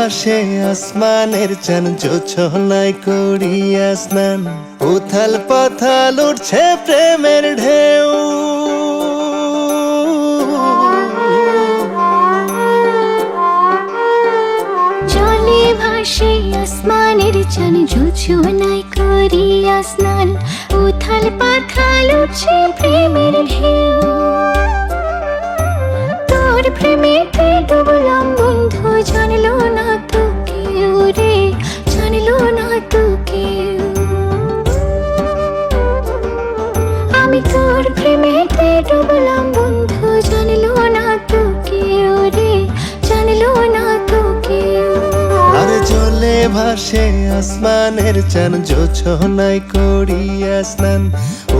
ভাসে আসমানের চান, জোছনায় করিয়া স্নান। উথাল পাথাল উঠছে প্রেমের ঢেউ, জলে ভাসে আসমানের চান, জোছনায় করিয়া স্নান। উথাল পাথাল উঠছে প্রেমের ঢেউ। তোর প্রেমেতে ডুবলাম বন্ধু, জানলো না তো কেউ রে, জানলো না তো কেউ। আমি তোর প্রেমেতে ডুবলাম বন্ধু, জানলো না তো কেউ রে, জানলো না তো কেউ। আর জলে ভাসে আসমানের চান, জোছনায় করিয়া স্নান।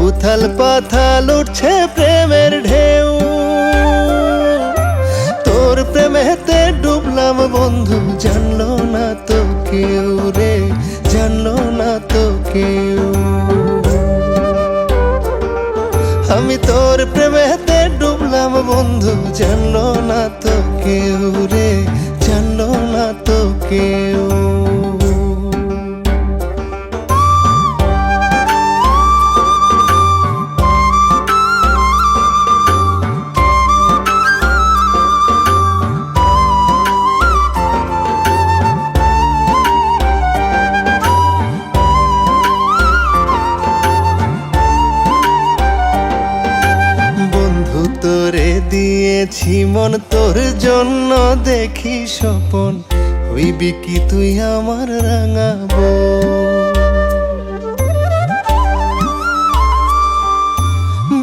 উথাল পাথাল উঠছে প্রেমের ঢেউ। তোর প্রেমেতে ডুবলাম বন্ধু, জানলো না তো কেউ রে, জানলো না তো কেউ। আমি তোর প্রেমেতে ডুবলাম বন্ধু, জানলো না তো কেউ রে, জানলো না তো কেউ। তোরে দিয়েছি মন, তোর জন্য দেখি স্বপন। হইবি কি তুই আমার রাঙাবো?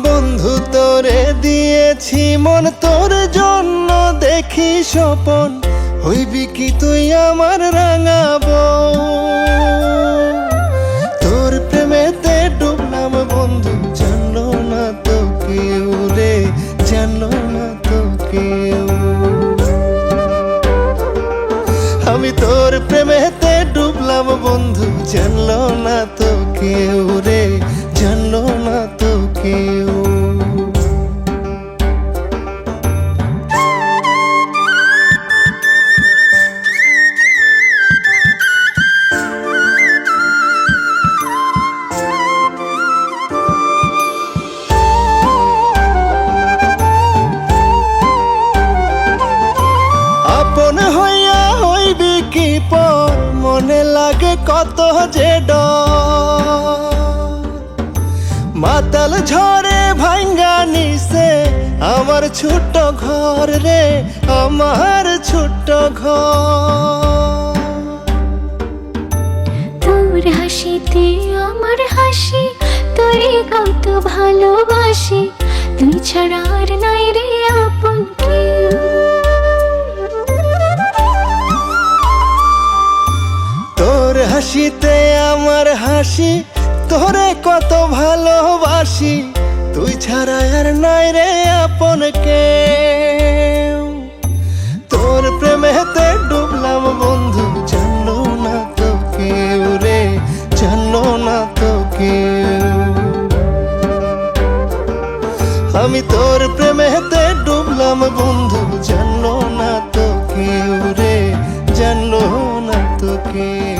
বন্ধু তোরে দিয়েছি মন, তোর জন্য দেখি স্বপন। হইবি কি তুই আমার রাঙাবো? তোর প্রেমেতে ডুবলাম বন্ধু, জানলো না তো কেউ রে, জানলো না তো কেউ। আমি তোর প্রেমেতে ডুবলাম বন্ধু, জানলো না তো কেউ রে, জানলো না তো কেউ। আপন হইয়া হইবি কি পর, মনে লাগে কত যে ডর। মাতাল ঝড়ে ভাঙ্গা নিছে আমার ছোট্ট ঘর রে, আমার ছোট্ট ঘর। তোর হাসিতে আমার হাসি, তোরে কত ভালোবাসি। তুই ছাড়া আর নাই রে আপন কেউ। তোর হাসিতে আমার হাসি, তোরে কত ভালোবাসি। তুই ছাড়া আর নাই রে আপন কেউ। তোর প্রেমেতে ডুবলাম বন্ধু, জানলো না তো কেউ রে, জানলো না তো কেউ। আমি তোর প্রেমেতে ডুবলাম বন্ধু, জানলো না তো কেউ রে, জানলো না তো কেউ।